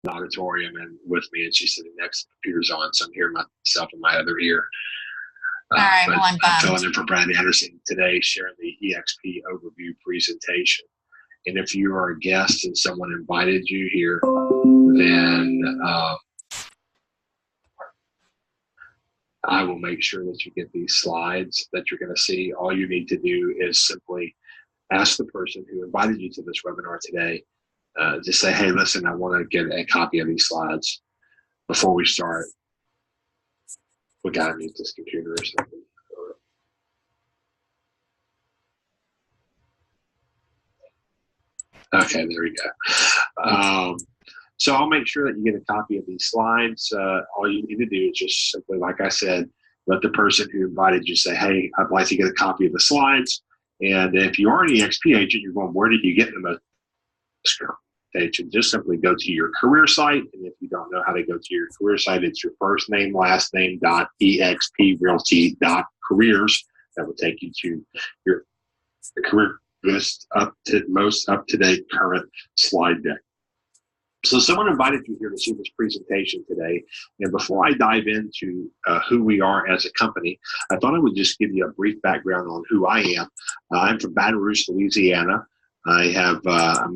the auditorium and with me, and she's sitting next to the computer's on, so I'm hearing myself in my other ear. All right, but well, I'm filling in for Brad Anderson today, sharing the EXP overview presentation. And if you are a guest and someone invited you here, then I will make sure that you get these slides that you're going to see. All you need to do is simply ask the person who invited you to this webinar today, just say, hey, listen, I want to get a copy of these slides before we start. We got to mute this computer or something. Okay, there we go. So I'll make sure that you get a copy of these slides. All you need to do is just simply, like I said, let the person who invited you say, hey, I'd like to get a copy of the slides. And if you are an EXP agent, you're going, where did you get them? Agent, just simply go to your career site. And if you don't know how to go to your career site, it's your first name, last name, .exprealty.careers. That will take you to your career list, most up-to-date current slide deck. So someone invited you here to see this presentation today. And before I dive into who we are as a company, I thought I would just give you a brief background on who I am. I'm from Baton Rouge, Louisiana. I'm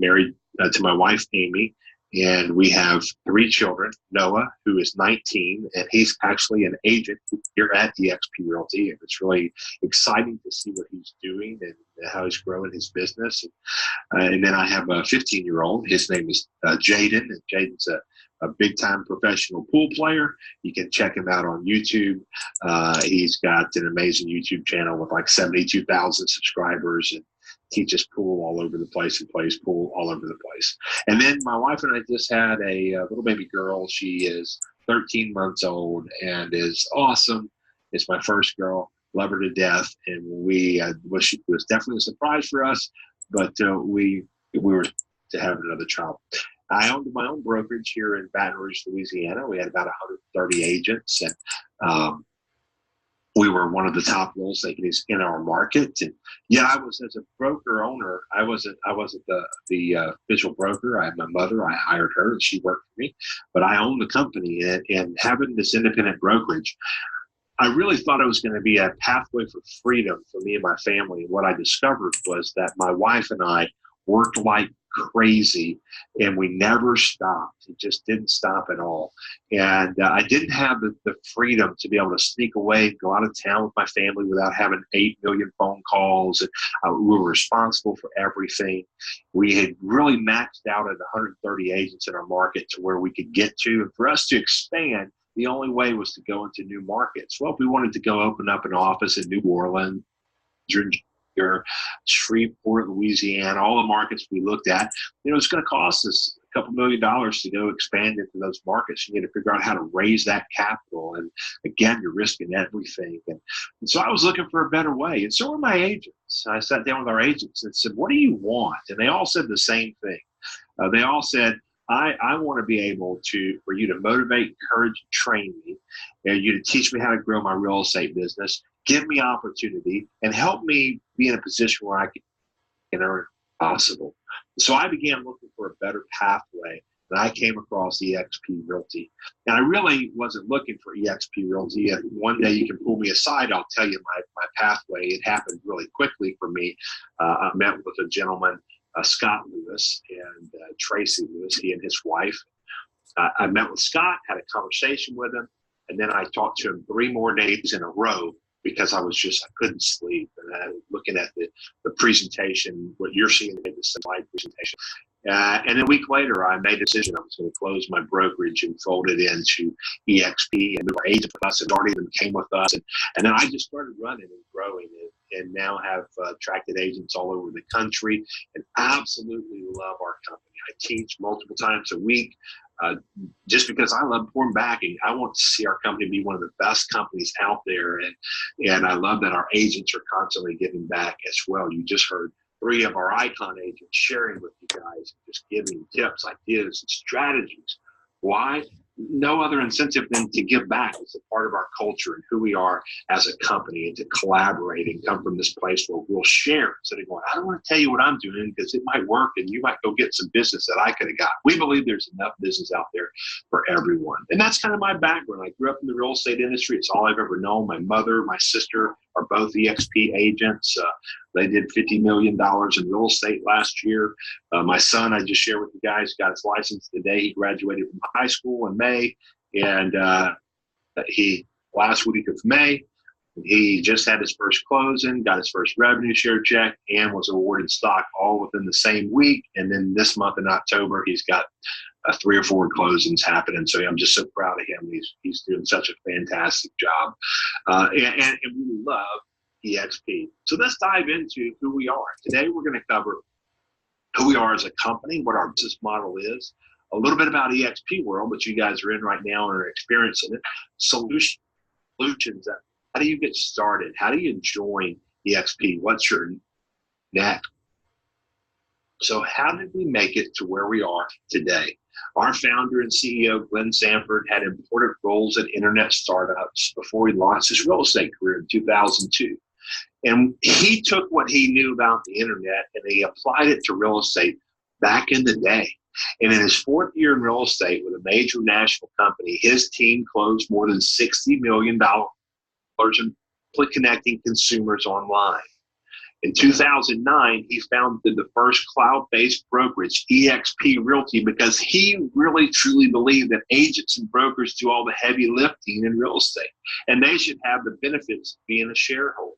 married to my wife, Amy, and we have 3 children. Noah, who is 19, and he's actually an agent here at ExpRealty, and it's really exciting to see what he's doing and how he's growing his business. And then I have a 15-year-old. His name is Jaden, and Jaden's a big-time professional pool player. You can check him out on YouTube. He's got an amazing YouTube channel with like 72,000 subscribers, and teaches pool all over the place and plays pool all over the place. And then my wife and I just had a little baby girl. She is 13 months old and is awesome. It's my first girl. Love her to death. And it was definitely a surprise for us, but we were to have another child. I owned my own brokerage here in Baton Rouge, Louisiana. We had about 130 agents, and we were one of the top real estate agents in our market. And yet I was, as a broker owner, I wasn't the official broker. I had my mother. I hired her and she worked for me, but I owned the company. And having this independent brokerage, I really thought it was going to be a pathway for freedom for me and my family. And what I discovered was that my wife and I worked like crazy, and we never stopped. It just didn't stop at all. And I didn't have the freedom to be able to sneak away and go out of town with my family without having 8 million phone calls. And we were responsible for everything. We had really maxed out at 130 agents in our market to where we could get to. And for us to expand, the only way was to go into new markets. Well, if we wanted to go open up an office in New Orleans, Shreveport, Louisiana, all the markets we looked at, it's going to cost us a couple $1 million to go expand into those markets. You need to figure out how to raise that capital. And again, you're risking everything. And so I was looking for a better way. And so were my agents. I sat down with our agents and said, what do you want? And they all said the same thing. They all said, I want to be able for you to motivate, encourage, and train me, and you to teach me how to grow my real estate business, give me opportunity, and help me be in a position where I can earn possible. So I began looking for a better pathway, and I came across ExpRealty. And I really wasn't looking for ExpRealty. And one day you can pull me aside, I'll tell you my pathway. It happened really quickly for me. I met with a gentleman, Scott Lewis and Tracy Lewis, he and his wife. I met with Scott, had a conversation with him, and then I talked to him 3 more days in a row because I couldn't sleep. And I was looking at the presentation, what you're seeing in the slide presentation. And a week later, I made a decision. I was going to close my brokerage and fold it into EXP. And there were agents with us, and already them came with us. And then I just started running and growing it. And now have attracted agents all over the country and absolutely love our company. I teach multiple times a week just because I love pouring back, and I want to see our company be one of the best companies out there. And I love that our agents are constantly giving back as well. You just heard 3 of our icon agents sharing with you guys, just giving tips, ideas, and strategies. Why? no other incentive than to give back. It's a part of our culture and who we are as a company, and to collaborate and come from this place where we'll share instead of going, I don't want to tell you what I'm doing because it might work and you might go get some business that I could have got. We believe there's enough business out there for everyone. And that's kind of my background. I grew up in the real estate industry. It's all I've ever known. My mother, my sister are both EXP agents. They did $50 million in real estate last year. My son, I just shared with you guys, got his license today. He graduated from high school in May, and last week of May, he just had his first closing, got his first revenue share check, and was awarded stock all within the same week. And then this month in October, he's got 3 or 4 closings happening. So I'm just so proud of him. He's doing such a fantastic job, and we love EXP. So let's dive into who we are. Today, we're going to cover who we are as a company, what our business model is, a little bit about EXP world, which you guys are in right now and are experiencing it, solutions. How do you get started? How do you join EXP? What's your next? So how did we make it to where we are today? Our founder and CEO, Glenn Sanford, had important roles at internet startups before he launched his real estate career in 2002. And he took what he knew about the internet and he applied it to real estate back in the day. And in his 4th year in real estate with a major national company, his team closed more than $60 million in connecting consumers online. In 2009, he founded the first cloud-based brokerage, ExpRealty, because he really truly believed that agents and brokers do all the heavy lifting in real estate, and they should have the benefits of being a shareholder.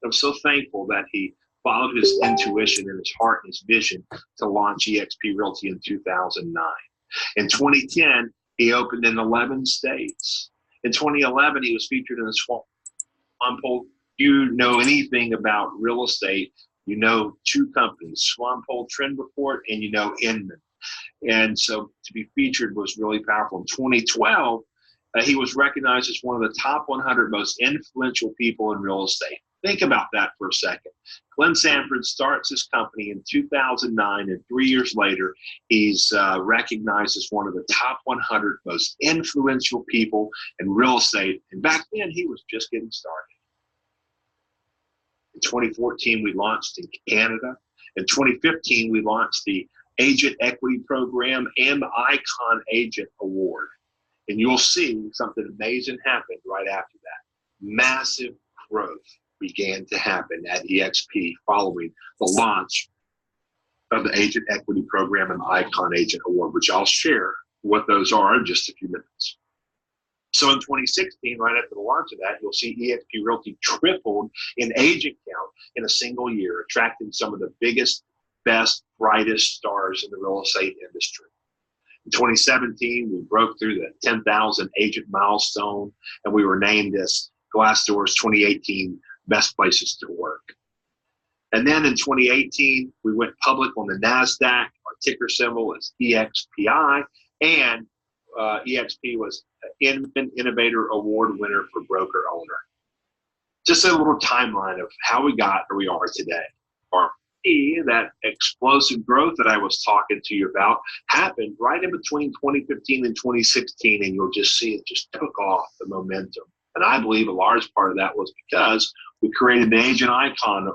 I'm so thankful that he followed his intuition and his heart and his vision to launch ExpRealty in 2009. In 2010, he opened in 11 states. In 2011, he was featured in the Swampole. You know anything about real estate, you know 2 companies, Swampole Trend Report and you know Inman. And so to be featured was really powerful. In 2012, he was recognized as one of the top 100 most influential people in real estate. Think about that for a second. Glenn Sanford starts his company in 2009, and 3 years later, he's recognized as one of the top 100 most influential people in real estate. And back then, he was just getting started. In 2014, we launched in Canada. In 2015, we launched the Agent Equity Program and the Icon Agent Award. And you'll see something amazing happened right after that. Massive growth began to happen at EXP following the launch of the Agent Equity Program and the Icon Agent Award, which I'll share what those are in just a few minutes. So in 2016, right after the launch of that, you'll see ExpRealty tripled in agent count in a single year, attracting some of the biggest, best, brightest stars in the real estate industry. In 2017, we broke through the 10,000 agent milestone, and we were named as Glassdoor's 2018 Best Places to Work. And then in 2018, we went public on the NASDAQ. Our ticker symbol is EXPI, and EXP was an Innovator Award winner for broker owner. Just a little timeline of how we got where we are today. That explosive growth that I was talking to you about happened right in between 2015 and 2016, and you'll just see it just took off the momentum. And I believe a large part of that was because we created the Agent Icon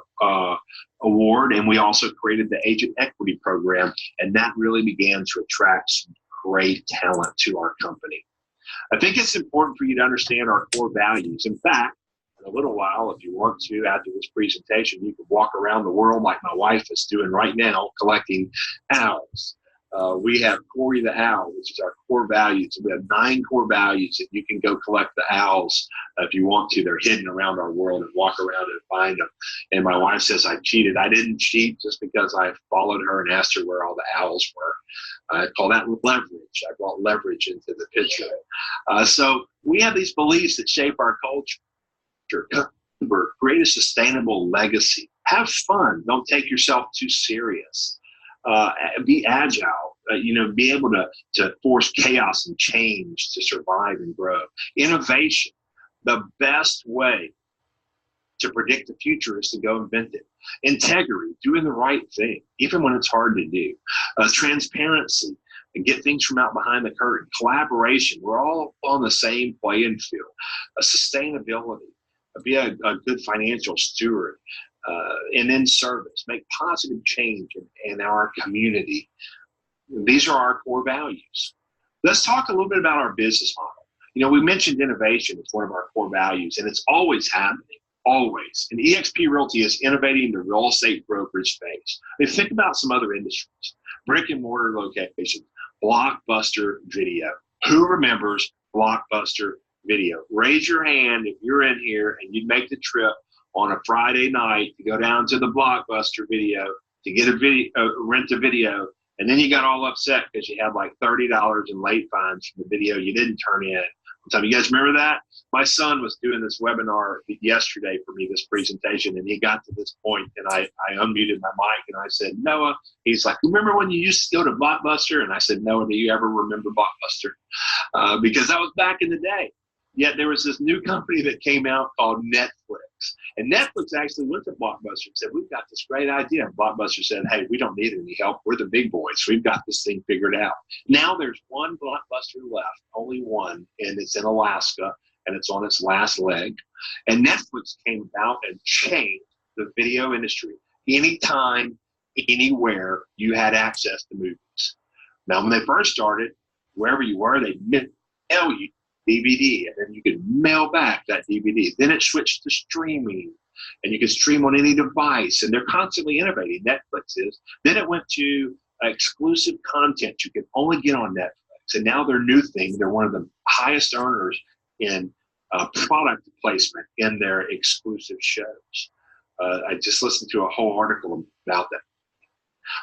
Award, and we also created the Agent Equity Program, and that really began to attract some great talent to our company. I think it's important for you to understand our core values. In fact, in a little while, if you want to, after this presentation, you can walk around the world like my wife is doing right now, collecting owls. We have Corey the Owl, which is our core values. We have 9 core values that you can go collect the owls if you want to. They're hidden around our world and walk around and find them. And my wife says I cheated. I didn't cheat just because I followed her and asked her where all the owls were. I call that leverage. I brought leverage into the picture. So we have these beliefs that shape our culture. Create a sustainable legacy. Have fun. Don't take yourself too serious. Be agile. Be able to force chaos and change to survive and grow. Innovation. The best way to predict the future is to go invent it. Integrity. Doing the right thing, even when it's hard to do. Transparency. and get things from out behind the curtain. Collaboration. We're all on the same playing field. Sustainability. Be a good financial steward. And then service. Make positive change in our community. These are our core values. Let's talk a little bit about our business model. You know, we mentioned innovation as one of our core values, and it's always happening, always. And ExpRealty is innovating the real estate brokerage space. I mean, think about some other industries. Brick and mortar locations, Blockbuster Video. Who remembers Blockbuster Video? Raise your hand if you're in here and you'd make the trip on a Friday night to go down to the Blockbuster Video to get a video, rent a video, and then you got all upset because you had like $30 in late fines from the video you didn't turn in. You guys remember that? My son was doing this webinar yesterday for me, this presentation, and he got to this point, and I unmuted my mic, and I said, Noah, he's like, remember when you used to go to Blockbuster? And I said, Noah, do you ever remember Blockbuster? Because that was back in the day. Yet there was this new company that came out called Netflix. And Netflix actually went to Blockbuster and said, we've got this great idea. And Blockbuster said, hey, we don't need any help. We're the big boys. We've got this thing figured out. Now there's one Blockbuster left, only one, and it's in Alaska, and it's on its last leg. And Netflix came about and changed the video industry. Anytime, anywhere, you had access to movies. Now, when they first started, wherever you were, they mail you DVD, and then you could mail back that DVD. Then it switched to streaming, and you could stream on any device, and they're constantly innovating. Netflix is. Then it went to exclusive content you could only get on Netflix, and now their new thing, they're one of the highest earners in product placement in their exclusive shows. I just listened to a whole article about that.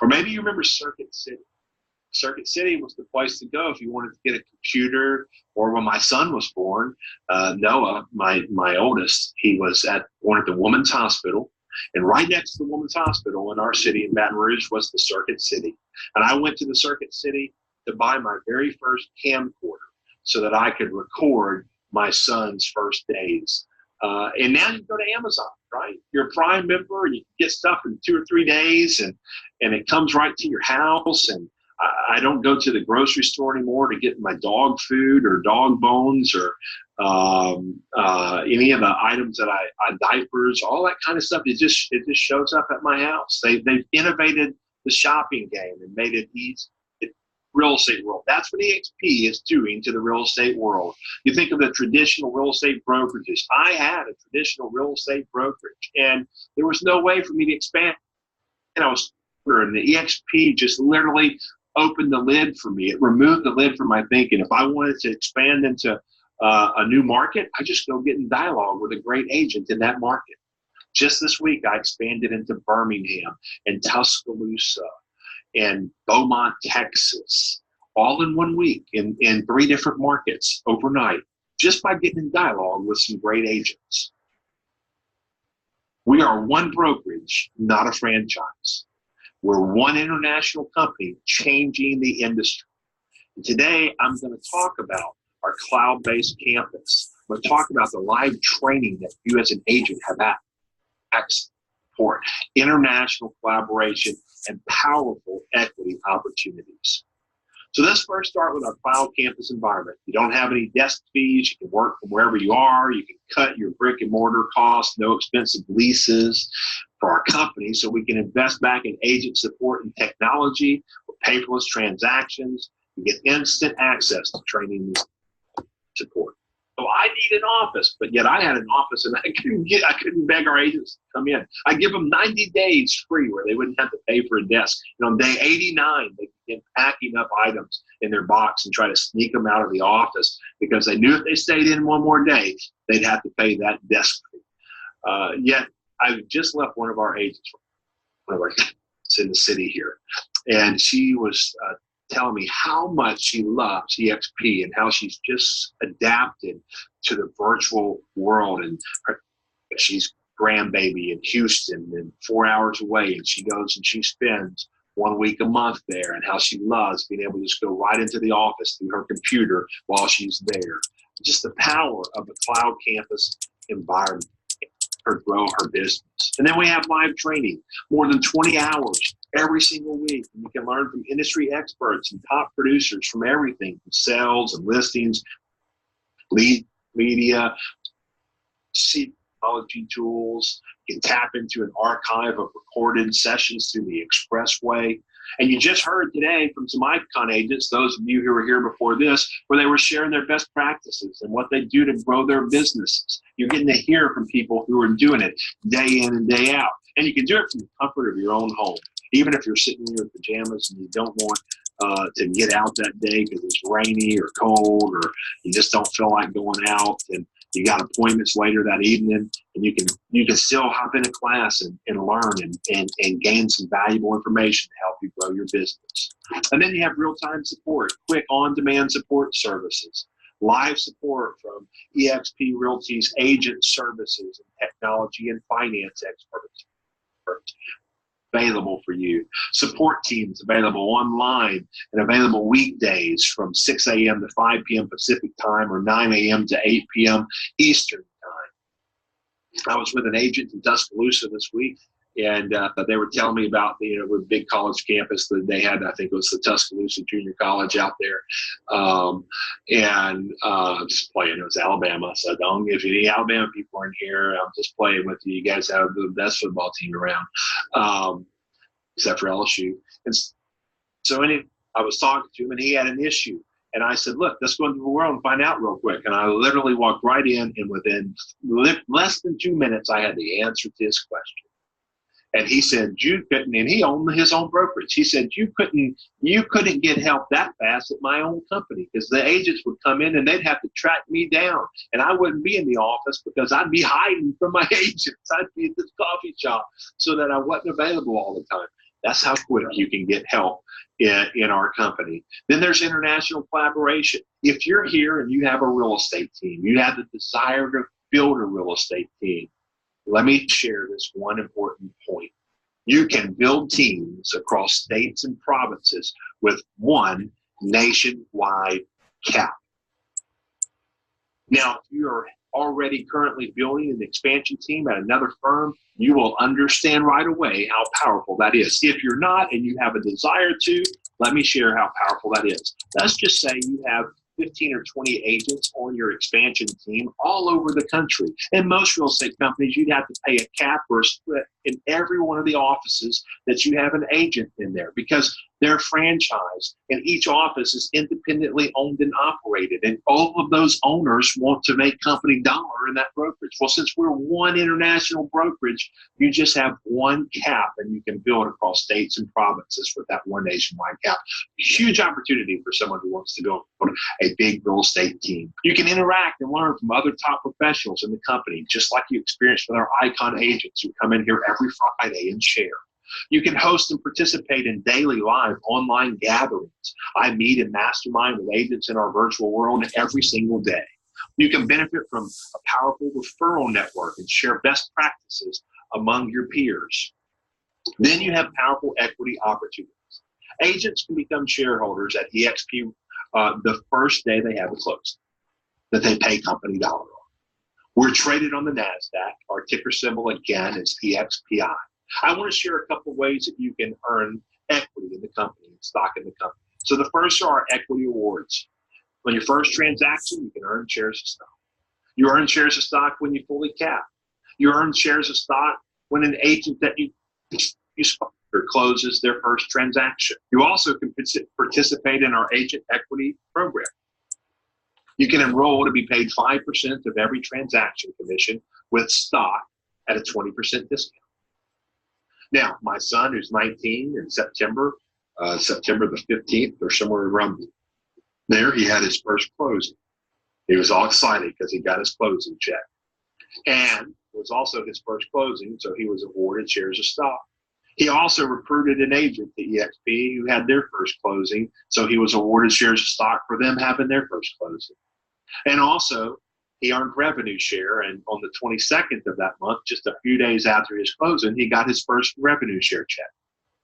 Or maybe you remember Circuit City. Circuit City was the place to go if you wanted to get a computer. Or when my son was born, Noah, my oldest, he was born at the Women's Hospital. And right next to the Women's Hospital in our city in Baton Rouge was the Circuit City. And I went to the Circuit City to buy my very first camcorder so that I could record my son's first days. And now you go to Amazon, right? You're a Prime member and you get stuff in 2 or 3 days, and it comes right to your house. And I don't go to the grocery store anymore to get my dog food or dog bones or any of the items that diapers, all that kind of stuff. It just shows up at my house. They've innovated the shopping game and made it easy. Real estate world. That's what EXP is doing to the real estate world. You think of the traditional real estate brokerages. I had a traditional real estate brokerage, and there was no way for me to expand. And the EXP just literally opened the lid for me. It removed the lid from my thinking. If I wanted to expand into a new market, I just go get in dialogue with a great agent in that market. Just this week, I expanded into Birmingham and Tuscaloosa and Beaumont, Texas, all in 1 week in 3 different markets overnight, just by getting in dialogue with some great agents. We are one brokerage, not a franchise. We're one international company changing the industry. And today, I'm going to talk about our cloud-based campus. I'm going to talk about the live training that you as an agent have access for, international collaboration, and powerful equity opportunities. So let's first start with our cloud campus environment. You don't have any desk fees. You can work from wherever you are. You can cut your brick and mortar costs, no expensive leases for our company, so we can invest back in agent support and technology with paperless transactions. You get instant access to training and support. So I need an office, but yet I had an office and I couldn't beg our agents to come in. I give them 90 days free where they wouldn't have to pay for a desk. And on day 89, they begin packing up items in their box and try to sneak them out of the office because they knew if they stayed in one more day, they'd have to pay that desk fee. Yet I just left one of our agents, one of our agents in the city here, and she was telling me how much she loves EXP and how she's just adapted to the virtual world. And she's grandbaby in Houston and 4 hours away, and she goes and she spends 1 week a month there, and how she loves being able to just go right into the office through her computer while she's there. Just the power of the cloud campus environment. her grow her business. And then we have live training, more than 20 hours every single week. And you can learn from industry experts and top producers from everything from sales and listings, lead media, technology tools. You can tap into an archive of recorded sessions through the Expressway. And you just heard today from some icon agents, those of you who were here before this, where they were sharing their best practices and what they do to grow their businesses. You're getting to hear from people who are doing it day in and day out. And you can do it from the comfort of your own home. Even if you're sitting in your pajamas and you don't want to get out that day because it's rainy or cold, or you just don't feel like going out, and you got appointments later that evening, and you can still hop in a class and learn and gain some valuable information to help you grow your business. And then you have real-time support, quick on-demand support services, live support from ExpRealty's agent services and technology and finance experts available for you. Support teams available online and available weekdays from 6 a.m. to 5 p.m. Pacific time, or 9 a.m. to 8 p.m. Eastern time. I was with an agent in Tuscaloosa this week, and they were telling me about the big college campus that they had. I think it was the Tuscaloosa Junior College out there, and just playing. It was Alabama, so don't, if any Alabama people are in here, I'm just playing with you. You guys have the best football team around, except for LSU. And so I was talking to him, and he had an issue. And I said, look, let's go into the world and find out real quick. And I literally walked right in, and within less than 2 minutes, I had the answer to his question. And he said, you couldn't, and he owned his own brokerage. He said, you couldn't get help that fast at my own company, because the agents would come in and they'd have to track me down, and I wouldn't be in the office because I'd be hiding from my agents. I'd be at this coffee shop so that I wasn't available all the time. That's how quick you can get help in our company. Then there's international collaboration. If you're here and you have a real estate team, you have the desire to build a real estate team, let me share this one important point. You can build teams across states and provinces with one nationwide cap. Now, if you are already currently building an expansion team at another firm, you will understand right away how powerful that is. If you're not and you have a desire to, let me share how powerful that is. Let's just say you have 15 or 20 agents on your expansion team all over the country. In most real estate companies, you'd have to pay a cap or a split in every one of the offices that you have an agent in there, because they're franchised and each office is independently owned and operated. And all of those owners want to make company dollar in that brokerage. Well, since we're one international brokerage, you just have one cap, and you can build across states and provinces with that one nationwide cap. Huge opportunity for someone who wants to go on a big real estate team. You can interact and learn from other top professionals in the company, just like you experienced with our icon agents who come in here every Friday and share. You can host and participate in daily live online gatherings. I meet and mastermind with agents in our virtual world every single day. You can benefit from a powerful referral network and share best practices among your peers. Then you have powerful equity opportunities. Agents can become shareholders at EXP the first day they have a close that they pay company dollar on. We're traded on the NASDAQ. Our ticker symbol again is EXPI. I want to share a couple of ways that you can earn equity in the company, stock in the company. So the first are our equity awards. On your first transaction, you can earn shares of stock. You earn shares of stock when you fully cap. You earn shares of stock when an agent that you sponsor closes their first transaction. You also can participate in our agent equity program. You can enroll to be paid 5% of every transaction commission with stock at a 20% discount. Now, my son, who's 19 in September the 15th or somewhere around there, he had his first closing. He was all excited because he got his closing check. And it was also his first closing, so he was awarded shares of stock. He also recruited an agent to EXP who had their first closing, so he was awarded shares of stock for them having their first closing. And also, he earned revenue share, and on the 22nd of that month, just a few days after his closing, he got his first revenue share check.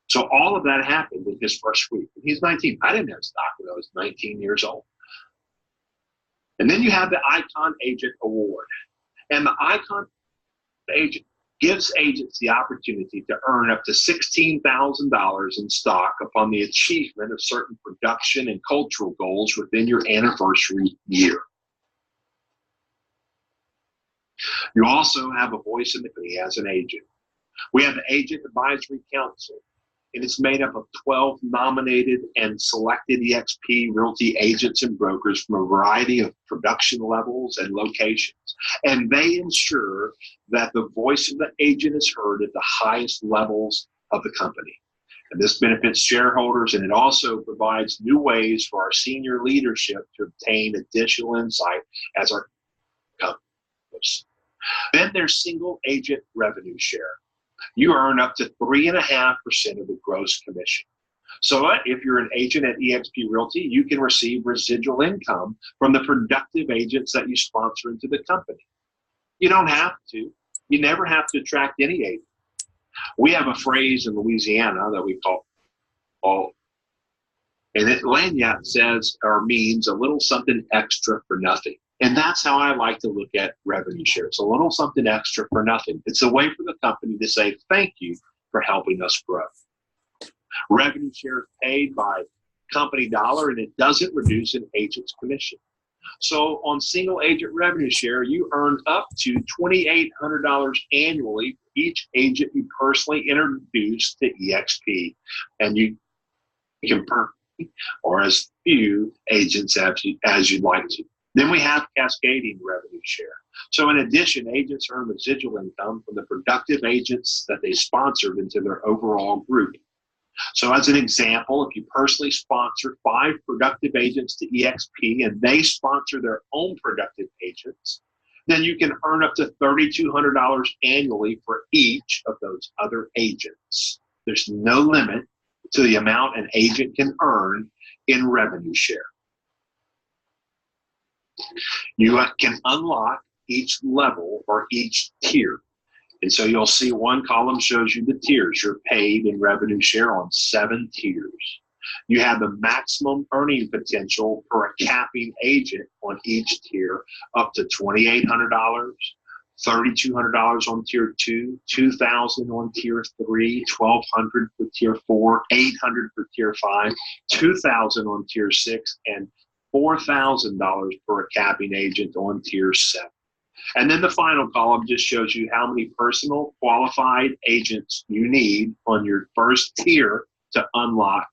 So all of that happened in his first week. And he's 19. I didn't have stock when I was 19 years old. And then you have the Icon Agent Award. And the Icon agent gives agents the opportunity to earn up to $16,000 in stock upon the achievement of certain production and cultural goals within your anniversary year. You also have a voice in the company as an agent. We have the Agent Advisory Council, and it's made up of 12 nominated and selected ExpRealty agents and brokers from a variety of production levels and locations. And they ensure that the voice of the agent is heard at the highest levels of the company. And this benefits shareholders, and it also provides new ways for our senior leadership to obtain additional insight as our company grows. Then there's single agent revenue share. You earn up to 3.5% of the gross commission. So if you're an agent at ExpRealty, you can receive residual income from the productive agents that you sponsor into the company. You don't have to. You never have to attract any agent. We have a phrase in Louisiana that we call, and it lagniappe says or means a little something extra for nothing. And that's how I like to look at revenue share. It's a little something extra for nothing. It's a way for the company to say thank you for helping us grow. Revenue share is paid by company dollar, and it doesn't reduce an agent's commission. So on single agent revenue share, you earn up to $2,800 annually for each agent you personally introduce to EXP. And you can earn or as few agents as you'd like to. Then we have cascading revenue share. So in addition, agents earn residual income from the productive agents that they sponsored into their overall group. So as an example, if you personally sponsor 5 productive agents to EXP and they sponsor their own productive agents, then you can earn up to $3,200 annually for each of those other agents. There's no limit to the amount an agent can earn in revenue share. You can unlock each level or each tier. And so you'll see one column shows you the tiers. You're paid in revenue share on 7 tiers. You have the maximum earning potential for a capping agent on each tier up to $2,800, $3,200 on tier 2, $2,000 on tier 3, $1,200 for tier 4, $800 for tier 5, $2,000 on tier 6, and $4,000 for a capping agent on tier 7. And then the final column just shows you how many personal qualified agents you need on your first tier to unlock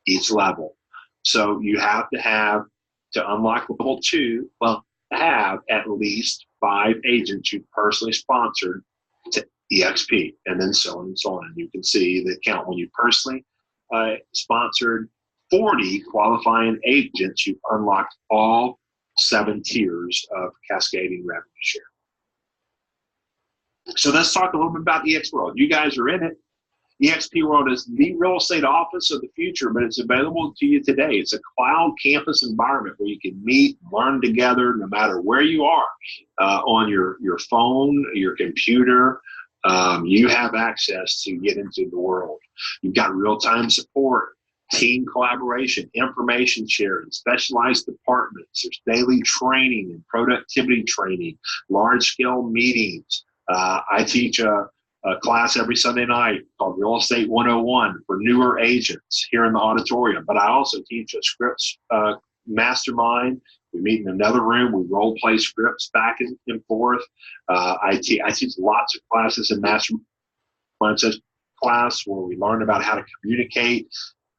each level. So you have to unlock level 2, have at least 5 agents you personally sponsored to EXP, and then so on and so on. And you can see the count when you personally sponsored 40 qualifying agents, you've unlocked all 7 tiers of cascading revenue share. So let's talk a little bit about ExpWorld. You guys are in it. ExpWorld is the real estate office of the future, but it's available to you today. It's a cloud campus environment where you can meet, learn together, no matter where you are, on your phone, your computer. You have access to get into the world. You've got real-time support, team collaboration, information sharing, specialized departments. There's daily training and productivity training, large-scale meetings. I teach a class every Sunday night called Real Estate 101 for newer agents here in the auditorium. But I also teach a scripts mastermind. We meet in another room. We role play scripts back and forth. I teach lots of classes in mastermind class where we learn about how to communicate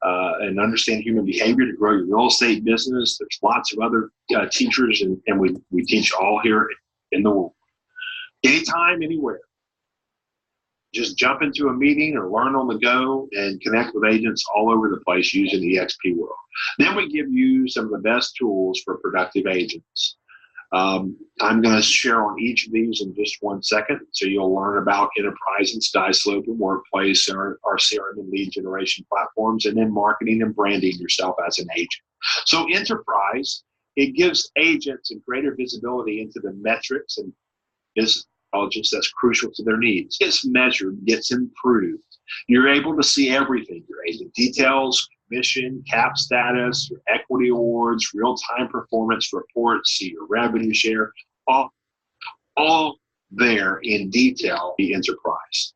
and understand human behavior to grow your real estate business. There's lots of other teachers, and we teach all here in the world. Anytime, anywhere. Just jump into a meeting or learn on the go and connect with agents all over the place using the ExpWorld. Then we give you some of the best tools for productive agents. I'm going to share on each of these in just 1 second. So you'll learn about Enterprise and SkySlope and Workplace and our CRM and lead generation platforms, and then marketing and branding yourself as an agent. So Enterprise, it gives agents a greater visibility into the metrics and business intelligence that's crucial to their needs. Gets measured, gets improved. You're able to see everything. Your agent details, commission, cap status, your equity awards, real-time performance reports, see your revenue share, all there in detail the enterprise.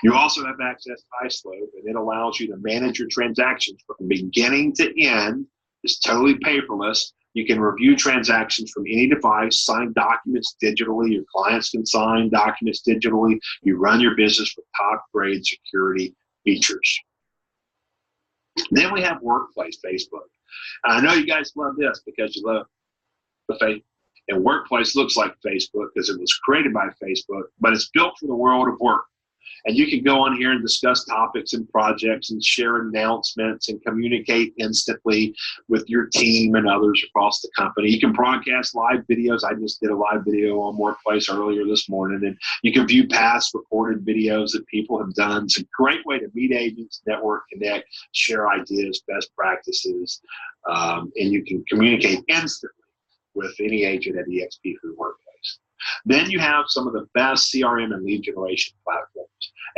You also have access to iSlope, and it allows you to manage your transactions from beginning to end. It's totally paperless. You can review transactions from any device, sign documents digitally. Your clients can sign documents digitally. You run your business with top-grade security features. Then we have Workplace Facebook. And I know you guys love this because you love the Facebook. And Workplace looks like Facebook because it was created by Facebook, but it's built for the world of work. And you can go on here and discuss topics and projects and share announcements and communicate instantly with your team and others across the company. You can broadcast live videos. I just did a live video on Workplace earlier this morning. And you can view past recorded videos that people have done. It's a great way to meet agents, network, connect, share ideas, best practices, and you can communicate instantly with any agent at EXP through Workplace. Then you have some of the best CRM and lead generation platforms.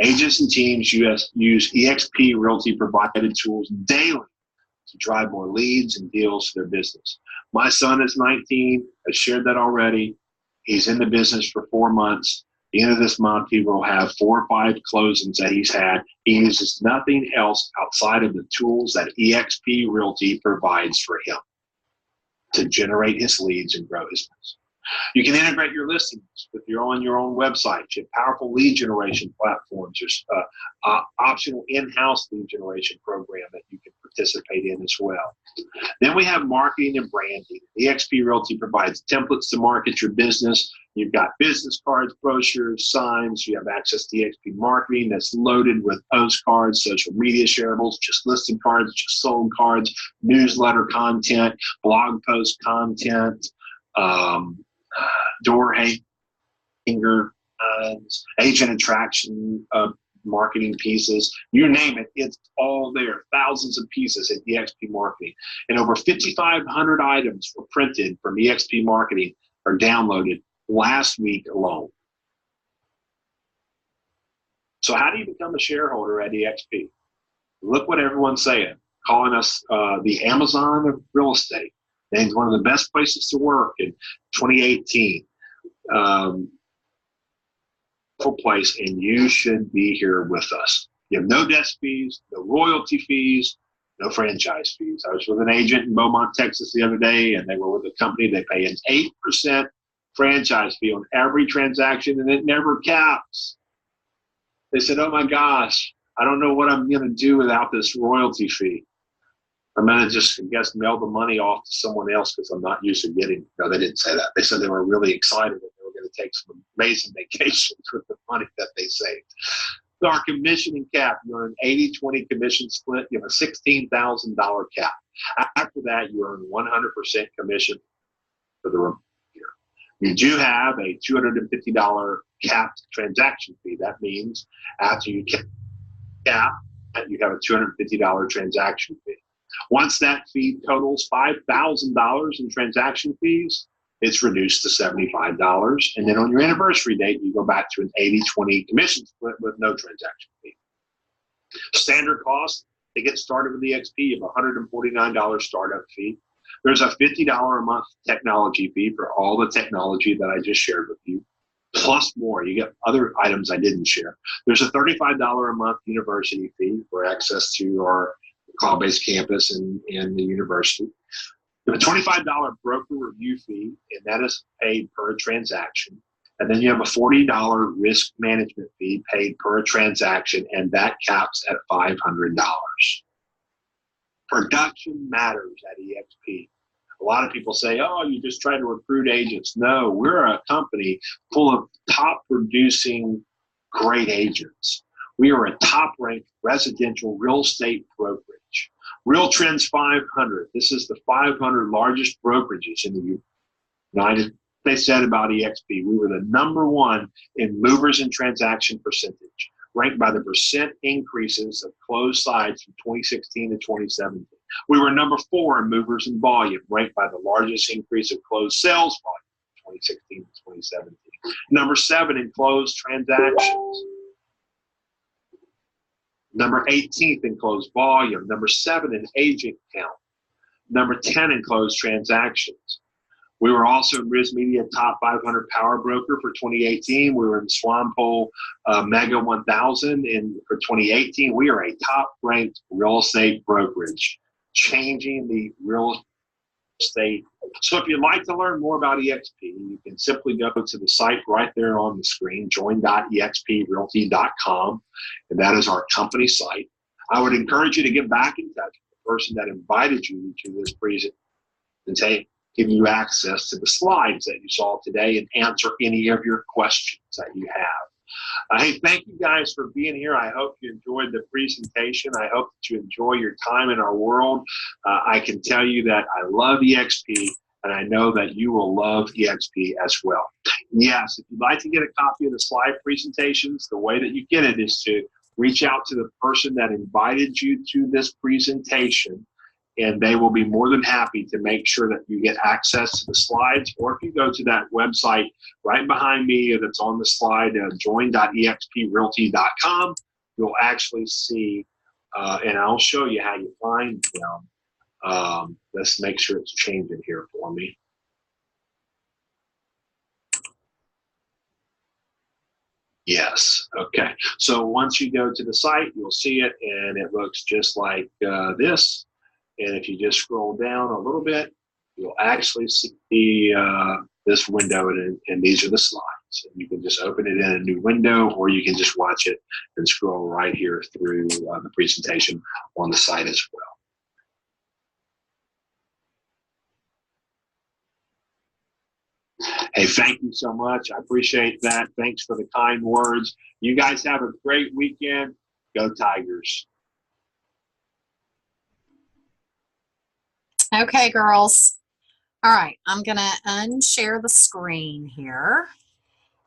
Agents and teams use ExpRealty provided tools daily to drive more leads and deals to their business. My son is 19. I shared that already. He's in the business for 4 months. At the end of this month, he will have 4 or 5 closings that he's had. He uses nothing else outside of the tools that ExpRealty provides for him to generate his leads and grow his business. You can integrate your listings with your own website. You have powerful lead generation platforms. There's optional in-house lead generation program that you can participate in as well. Then we have marketing and branding. ExpRealty provides templates to market your business. You've got business cards, brochures, signs. You have access to EXP marketing that's loaded with postcards, social media shareables, just listing cards, just sold cards, newsletter content, blog post content, door hanger, agent attraction, marketing pieces, you name it, it's all there. Thousands of pieces in EXP marketing. And over 5,500 items were printed from EXP marketing or downloaded last week alone. So how do you become a shareholder at EXP? Look what everyone's saying, calling us the Amazon of real estate. Named one of the best places to work in 2018. Place, and you should be here with us. You have no desk fees, no royalty fees, no franchise fees. I was with an agent in Beaumont, Texas the other day, and they were with a company. They pay an 8% franchise fee on every transaction, and it never caps. They said, oh my gosh, I don't know what I'm going to do without this royalty fee. I'm going to just, I guess, mail the money off to someone else because I'm not used to getting. No, they didn't say that. They said they were really excited that they were going to take some amazing vacations with the money that they saved. So our commissioning cap, you're an 80-20 commission split. You have a $16,000 cap. After that, you earn 100% commission for the year. You do have a $250 capped transaction fee. That means after you cap, you have a $250 transaction fee. Once that fee totals $5,000 in transaction fees, it's reduced to $75. And then on your anniversary date, you go back to an 80-20 commission split with no transaction fee. Standard cost to get started with EXP of $149 startup fee. There's a $50 a month technology fee for all the technology that I just shared with you, plus more. You get other items I didn't share. There's a $35 a month university fee for access to our cloud-based campus and the university. You have a $25 broker review fee, and that is paid per transaction. And then you have a $40 risk management fee paid per transaction, and that caps at $500. Production matters at EXP. A lot of people say, oh, you just try to recruit agents. No, we're a company full of top producing great agents. We are a top-ranked residential real estate brokerage. Real Trends 500. This is the 500 largest brokerages in the United States. They said about EXP, we were the #1 in movers and transaction percentage, ranked by the percent increases of closed sites from 2016 to 2017. We were #4 in movers and volume, ranked by the largest increase of closed sales volume from 2016 to 2017. #7 in closed transactions. 18th in closed volume, #7 in agent count, #10 in closed transactions. We were also Riz Media Top 500 Power Broker for 2018. We were in Swampole Mega 1000 for 2018. We are a top-ranked real estate brokerage, changing the real estate. So if you'd like to learn more about EXP, you can simply go to the site right there on the screen, join.exprealty.com, and that is our company site. I would encourage you to get back in touch with the person that invited you to this presentation, give you access to the slides that you saw today and answer any of your questions that you have. Hey, thank you guys for being here. I hope you enjoyed the presentation. I hope that you enjoy your time in our world. I can tell you that I love EXP, and I know that you will love EXP as well. Yes, if you'd like to get a copy of the slide presentations, the way that you get it is to reach out to the person that invited you to this presentation, and they will be more than happy to make sure that you get access to the slides. Or if you go to that website right behind me that's on the slide, join.exprealty.com, you'll actually see, and I'll show you how you find them. Let's make sure it's changing here for me. Yes, okay. So once you go to the site, you'll see it, and it looks just like this. And if you just scroll down a little bit, you'll actually see this window, and these are the slides. And you can just open it in a new window, or you can just watch it and scroll right here through the presentation on the site as well. Hey, thank you so much. I appreciate that. Thanks for the kind words. You guys have a great weekend. Go Tigers. Okay, girls. All right, I'm going to unshare the screen here.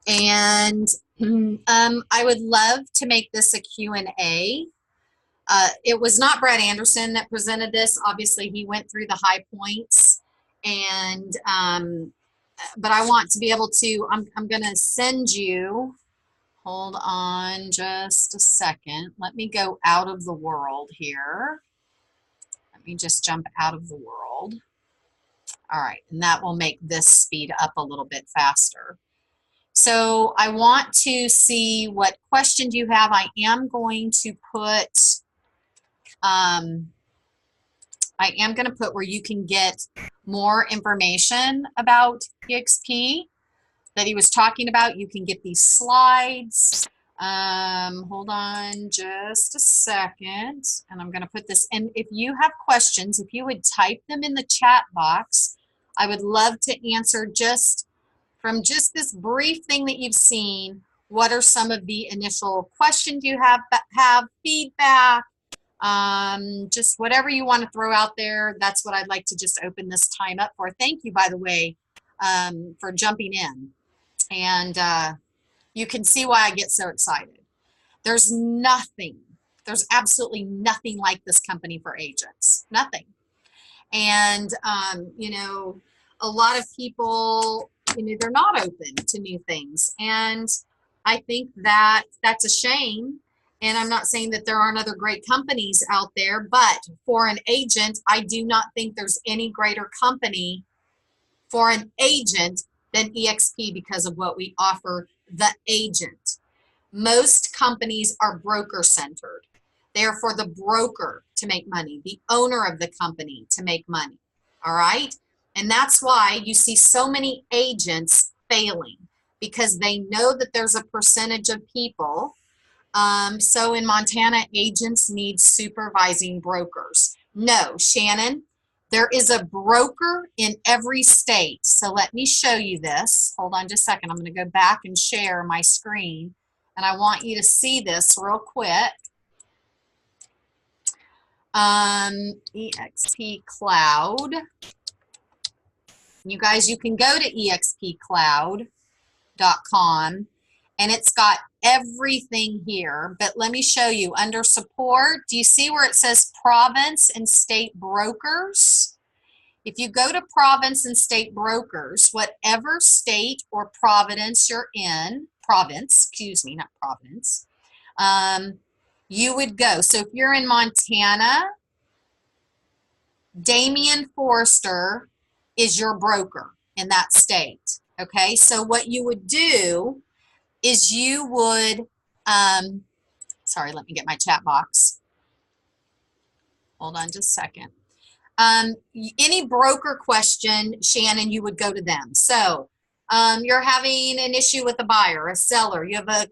And I would love to make this a Q&A. It was not Brad Anderson that presented this. Obviously, he went through the high points. And but I want to be able to, I'm going to send you, hold on just a second. Let me go out of the world here. Let me just jump out of the world. All right, and that will make this speed up a little bit faster. So I want to see what questions you have. I am going to put, where you can get more information about EXP that he was talking about. You can get these slides. Hold on just a second, and I'm going to put this in. If you have questions, if you would type them in the chat box, I would love to answer just from just this brief thing that you've seen. What are some of the initial questions you have feedback, just whatever you want to throw out there. That's what I'd like to just open this time up for. Thank you, by the way, for jumping in. And you can see why I get so excited. There's absolutely nothing like this company for agents, nothing. And, you know, a lot of people, you know, they're not open to new things. And I think that that's a shame. And I'm not saying that there aren't other great companies out there, but for an agent, I do not think there's any greater company for an agent than EXP because of what we offer the agent. Most companies are broker centered. They are for the broker to make money, the owner of the company to make money. All right. And that's why you see so many agents failing, because they know that there's a percentage of people. So in Montana, agents need supervising brokers. No, Shannon, there is a broker in every state. So let me show you this. Hold on just a second. I'm going to go back and share my screen. And I want you to see this real quick. EXP Cloud. You guys, you can go to expcloud.com and it's got everything here. But let me show you under support. Do you see where it says province and state brokers? If you go to province and state brokers, whatever state or province you're in, you would go. So if you're in Montana, Damian Forrester is your broker in that state. Okay, so what you would do is you would, sorry, let me get my chat box. Hold on just a second. Any broker question, Shannon, you would go to them. So you're having an issue with a buyer, a seller, you have a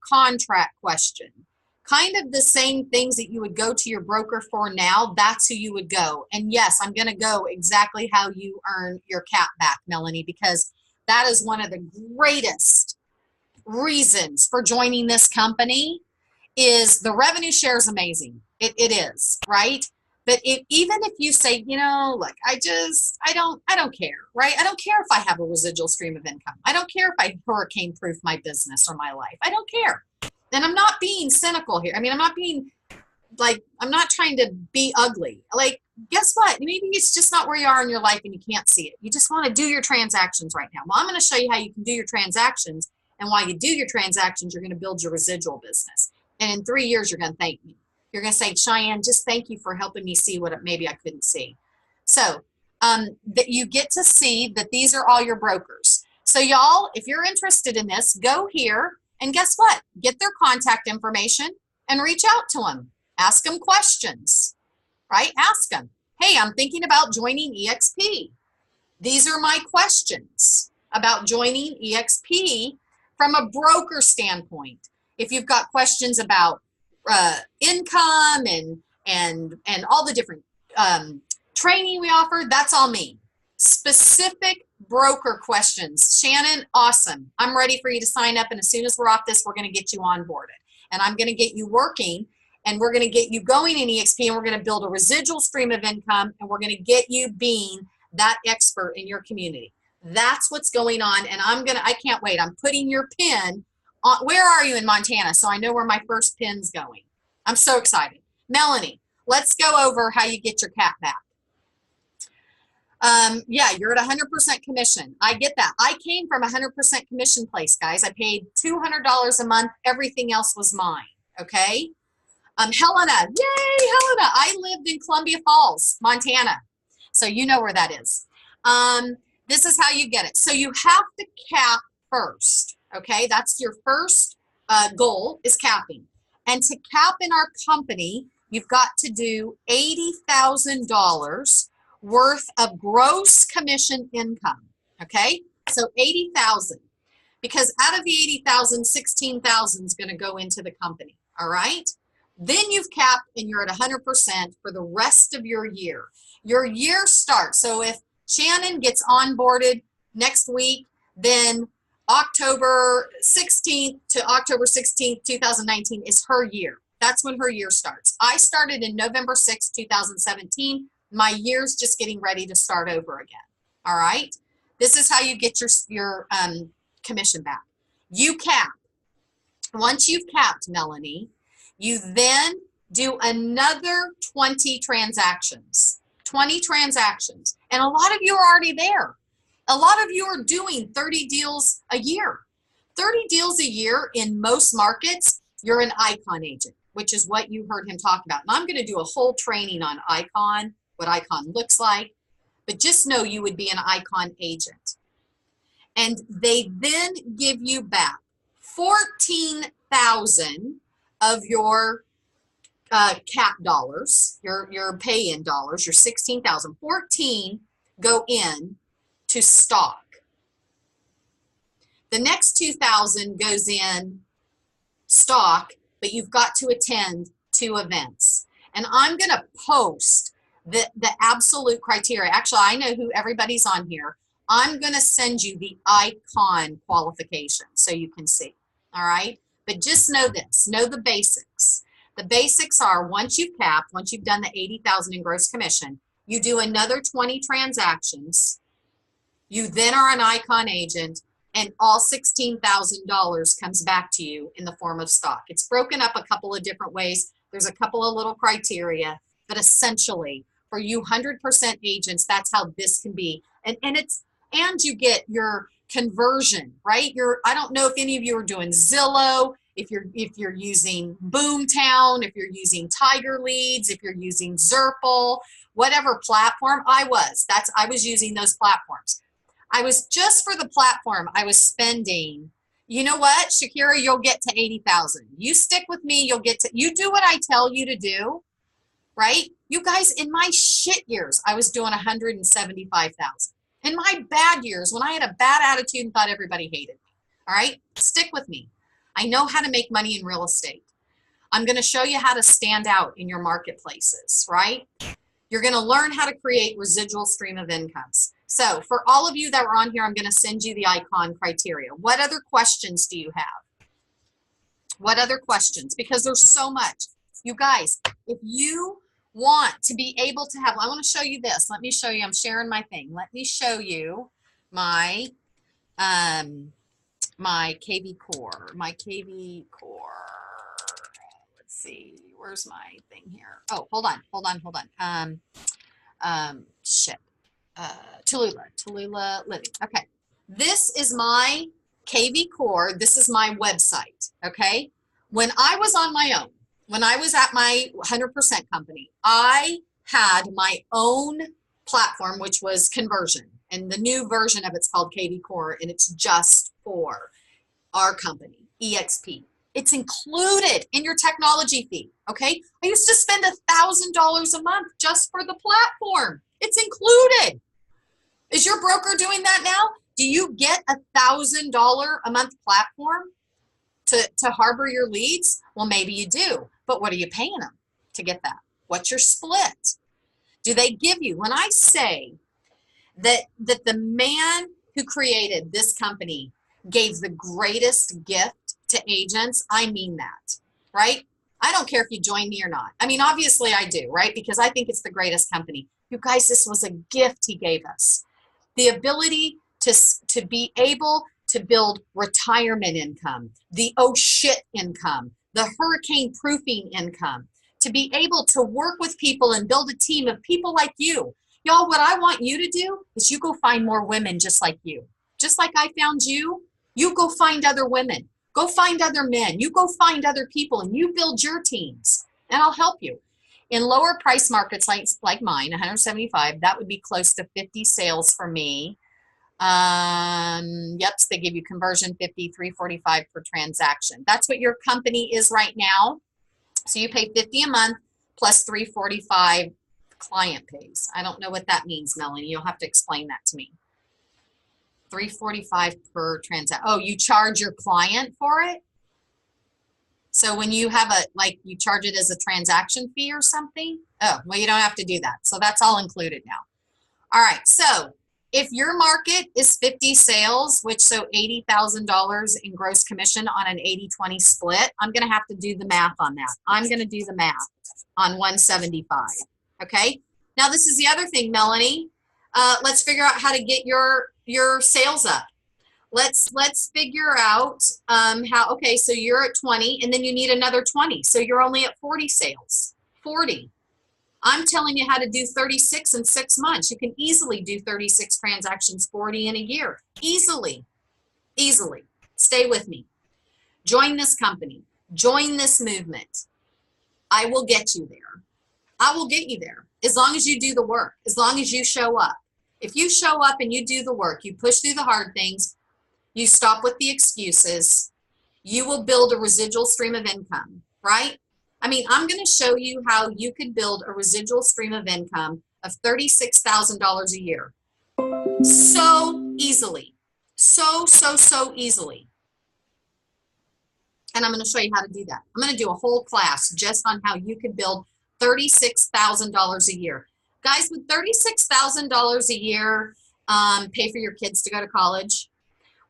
contract question. Kind of the same things that you would go to your broker for now, that's who you would go. And yes, I'm going to go exactly how you earn your cap back, Melanie, because that is one of the greatest reasons for joining this company. Is the revenue share is amazing. It is, right? But even if you say, you know, look, I don't care, right? I don't care if I have a residual stream of income. I don't care if I hurricane proof my business or my life. I don't care. And I'm not being cynical here. I mean, I'm not being like, I'm not trying to be ugly. Like, guess what? Maybe it's just not where you are in your life and you can't see it. You just want to do your transactions right now. Well, I'm going to show you how you can do your transactions. And while you do your transactions, you're going to build your residual business. And in 3 years, you're going to thank me. You're going to say, Cheyanne, just thank you for helping me see what maybe I couldn't see. So that you get to see that these are all your brokers. So y'all, if you're interested in this, go here and guess what? Get their contact information and reach out to them. Ask them questions, right? Ask them, hey, I'm thinking about joining EXP. These are my questions about joining EXP from a broker standpoint. If you've got questions about income and all the different training we offer, that's all me. Specific broker questions. Shannon, awesome. I'm ready for you to sign up. And as soon as we're off this, we're going to get you onboarded. And I'm going to get you working and we're going to get you going in EXP and we're going to build a residual stream of income and we're going to get you being that expert in your community. That's what's going on. And I can't wait. I'm putting your pin on. Where are you in Montana? So I know where my first pin's going. I'm so excited. Melanie, let's go over how you get your cap back. Yeah, you're at 100% commission. I get that. I came from 100% commission place, guys. I paid $200 a month. Everything else was mine. Okay. Helena, yay, Helena. I lived in Columbia Falls, Montana. So you know where that is. This is how you get it. So you have to cap first. Okay. That's your first goal is capping. And to cap in our company, you've got to do $80,000 worth of gross commission income. Okay, so 80,000, because out of the 80,000, 16,000 is going to go into the company. All right, then you've capped and you're at 100% for the rest of your year. Your year starts. So if Shannon gets onboarded next week, then October 16th to October 16th, 2019 is her year. That's when her year starts. I started in November 6th, 2017. My year's just getting ready to start over again. All right. This is how you get your commission back. You cap. Once you've capped, Melanie, you then do another 20 transactions. 20 transactions. And a lot of you are already there. A lot of you are doing 30 deals a year. 30 deals a year in most markets, you're an icon agent, which is what you heard him talk about. And I'm going to do a whole training on icon, what icon looks like, but just know you would be an icon agent. And they then give you back 14,000 of your cap dollars, your pay-in dollars, your 16,000, 14 go in to stock. The next 2,000 goes in stock, but you've got to attend 2 events. And I'm going to post the absolute criteria. Actually, I know who everybody's on here. I'm going to send you the icon qualification so you can see. All right. But just know this, know the basics. The basics are once you've capped, once you've done the 80,000 in gross commission, you do another 20 transactions. You then are an icon agent and all $16,000 comes back to you in the form of stock. It's broken up a couple of different ways. There's a couple of little criteria, but essentially for you 100% agents, that's how this can be. And you get your conversion, right? I don't know if any of you are doing Zillow, if you're using Boomtown, if you're using Tiger Leads, if you're using Zerple, whatever platform I was using those platforms. I was just for the platform, I was spending, you know what, Shakira, you'll get to 80,000. You stick with me, you'll get to, you do what I tell you to do, right? You guys, in my shit years, I was doing 175,000. In my bad years, when I had a bad attitude and thought everybody hated me, all right? Stick with me. I know how to make money in real estate. I'm going to show you how to stand out in your marketplaces, right? You're going to learn how to create residual stream of incomes. So for all of you that were on here, I'm going to send you the icon criteria. What other questions do you have? What other questions? Because there's so much. You guys, if you want to be able to have, I want to show you this. Let me show you. I'm sharing my thing. Let me show you my my KV core. My KV core. Let's see. Where's my thing here? Oh, hold on. Shit. Tallulah Living. Okay. This is my KV core. This is my website. Okay. When I was on my own, when I was at my 100% company, I had my own platform, which was conversion. And the new version of it's called KV Core, and it's just for our company, EXP. It's included in your technology fee, okay? I used to spend $1,000 a month just for the platform. It's included. Is your broker doing that now? Do you get $1,000 a month platform to harbor your leads? Well, maybe you do, but what are you paying them to get that? What's your split? Do they give you, when I say that the man who created this company gave the greatest gift to agents, I mean that, right? I don't care if you join me or not. I mean, obviously I do, right? Because I think it's the greatest company. You guys, this was a gift he gave us. The ability to be able to build retirement income, the oh shit income, the hurricane proofing income, to be able to work with people and build a team of people like you. Y'all, what I want you to do is you go find more women just like you. Just like I found you, you go find other women. Go find other men. You go find other people and you build your teams, and I'll help you. In lower price markets like mine, 175, that would be close to 50 sales for me. Yep, so they give you conversion 50, 345 per transaction. That's what your company is right now. So you pay 50 a month plus 345 client pays. I don't know what that means, Melanie. You'll have to explain that to me. 345 per transaction. Oh, you charge your client for it? So when you have you charge it as a transaction fee or something? Oh, well, you don't have to do that. So that's all included now. All right. So if your market is 50 sales, which so $80,000 in gross commission on an 80-20 split, I'm going to have to do the math on that. I'm going to do the math on 175. Okay. Now this is the other thing, Melanie. Let's figure out how to get your sales up. Let's figure out how, okay, so you're at 20 and then you need another 20. So you're only at 40 sales, 40. I'm telling you how to do 36 in 6 months. You can easily do 36 transactions, 40 in a year. Easily, easily. Stay with me. Join this company. Join this movement. I will get you there. I will get you there as long as you do the work, as long as you show up. If you show up and you do the work, you push through the hard things, you stop with the excuses, you will build a residual stream of income, right? I mean, I'm going to show you how you could build a residual stream of income of $36,000 a year. So easily. So easily. And I'm going to show you how to do that. I'm going to do a whole class just on how you could build $36,000 a year. Guys, with $36,000 a year, pay for your kids to go to college.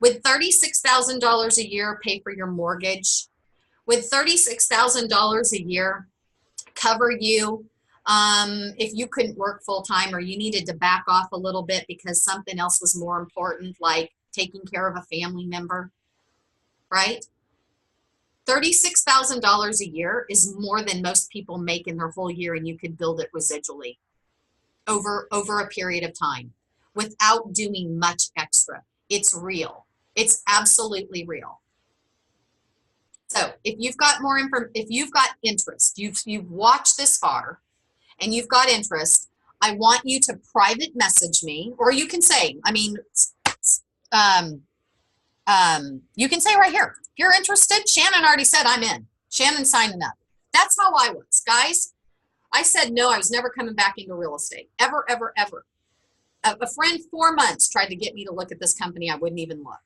With $36,000 a year, pay for your mortgage. With $36,000 a year, cover you if you couldn't work full time or you needed to back off a little bit because something else was more important, like taking care of a family member, right? $36,000 a year is more than most people make in their whole year, and you could build it residually over a period of time without doing much extra. It's real. It's absolutely real. So if you've got more if you've got interest, you've watched this far and you've got interest, I want you to private message me, or you can say, I mean, you can say right here, if you're interested, Shannon already said I'm in. Shannon's signing up. That's how I was, guys. I said no, I was never coming back into real estate. Ever, ever, ever. A friend 4 months tried to get me to look at this company. I wouldn't even look.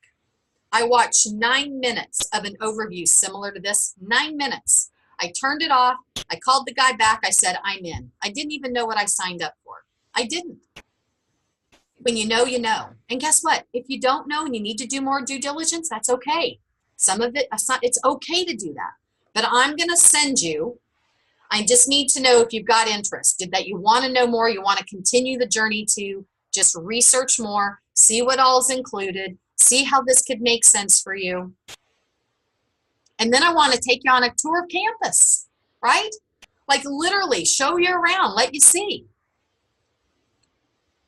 I watched 9 minutes of an overview similar to this. 9 minutes. I turned it off. I called the guy back. I said, I'm in. I didn't even know what I signed up for. I didn't. When you know, you know. And guess what? If you don't know and you need to do more due diligence, that's okay. Some of it, it's okay to do that. But I'm going to send you, I just need to know if you've got interest, that you want to know more, you want to continue the journey to just research more, see what all is included, see how this could make sense for you. And then I want to take you on a tour of campus, right? Like literally show you around, let you see.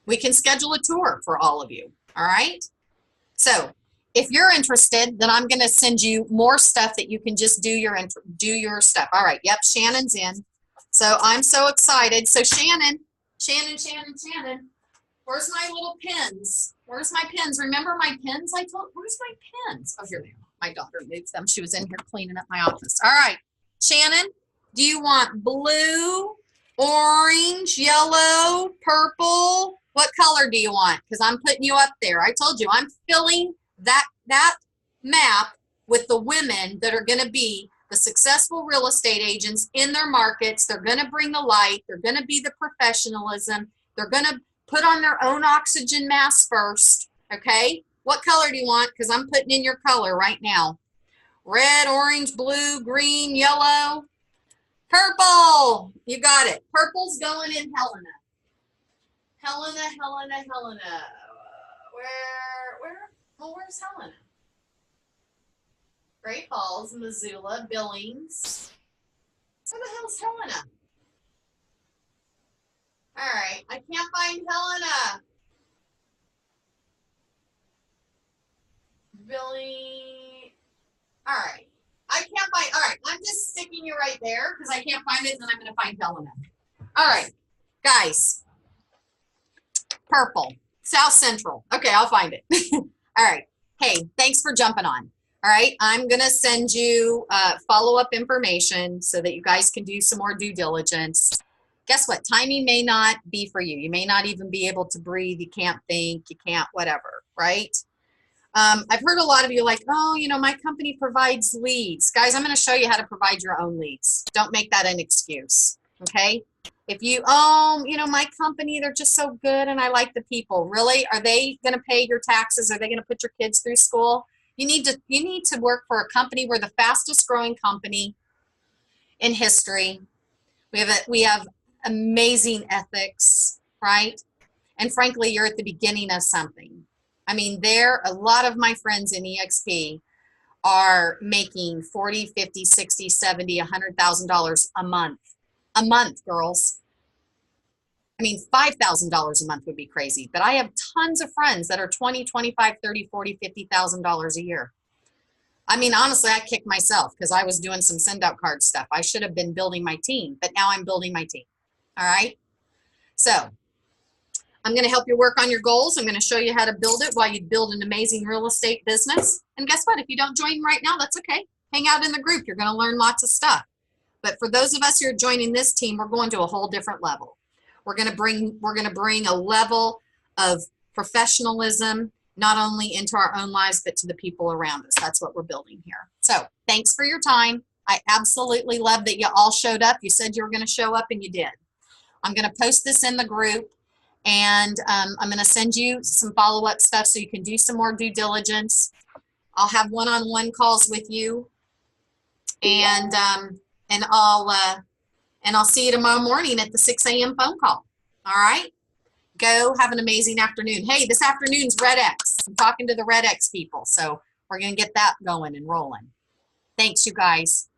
We can schedule a tour for all of you, all right? So if you're interested, then I'm going to send you more stuff that you can just do your stuff. All right, yep, Shannon's in. So I'm so excited. So Shannon, where's my little pins? Where's my pins? Remember my pins? Where's my pins? Oh, here they are. My daughter moved them. She was in here cleaning up my office. All right, Shannon, do you want blue, orange, yellow, purple? What color do you want? Because I'm putting you up there. I told you, I'm filling that map with the women that are going to be the successful real estate agents in their markets. They're going to bring the light. They're going to be the professionalism. They're going to put on their own oxygen mask first, okay? What color do you want? Because I'm putting in your color right now. Red, orange, blue, green, yellow, purple. You got it. Purple's going in Helena. Helena. Where's Helena? Great Falls, Missoula, Billings. Where the hell's Helena? All right, I can't find Helena. Billy. All right, I can't find. All right, I'm just sticking you right there because I can't find it, and then I'm going to find Helena. All right, guys. Purple, South Central. Okay, I'll find it. All right. Hey, thanks for jumping on. All right, I'm going to send you follow-up information so that you guys can do some more due diligence. Guess what? Timing may not be for you. You may not even be able to breathe. You can't think. You can't whatever, right? I've heard a lot of you like, oh, you know, my company provides leads. Guys, I'm going to show you how to provide your own leads. Don't make that an excuse, okay? If you, oh, you know, my company, they're just so good and I like the people. Really? Are they going to pay your taxes? Are they going to put your kids through school? You need to work for a company. We're the fastest growing company in history. We have amazing ethics, right? And frankly, you're at the beginning of something. I mean, a lot of my friends in EXP are making $40, $50, $60, $70, $100,000 a month. A month, girls. I mean, $5,000 a month would be crazy, but I have tons of friends that are $20, $25, $30, $40, $50,000 a year. I mean, honestly, I kicked myself because I was doing some send out card stuff. I should have been building my team, but now I'm building my team. All right. So I'm going to help you work on your goals. I'm going to show you how to build it while you build an amazing real estate business. And guess what? If you don't join right now, that's okay. Hang out in the group. You're going to learn lots of stuff. But for those of us who are joining this team, we're going to a whole different level. We're going to bring a level of professionalism, not only into our own lives, but to the people around us. That's what we're building here. So thanks for your time. I absolutely love that you all showed up. You said you were going to show up and you did. I'm going to post this in the group and I'm going to send you some follow-up stuff so you can do some more due diligence. I'll have one-on-one calls with you and I'll see you tomorrow morning at the 6 a.m. phone call. All right? Go have an amazing afternoon. Hey, this afternoon's Red X. I'm talking to the Red X people, so we're going to get that going and rolling. Thanks, you guys.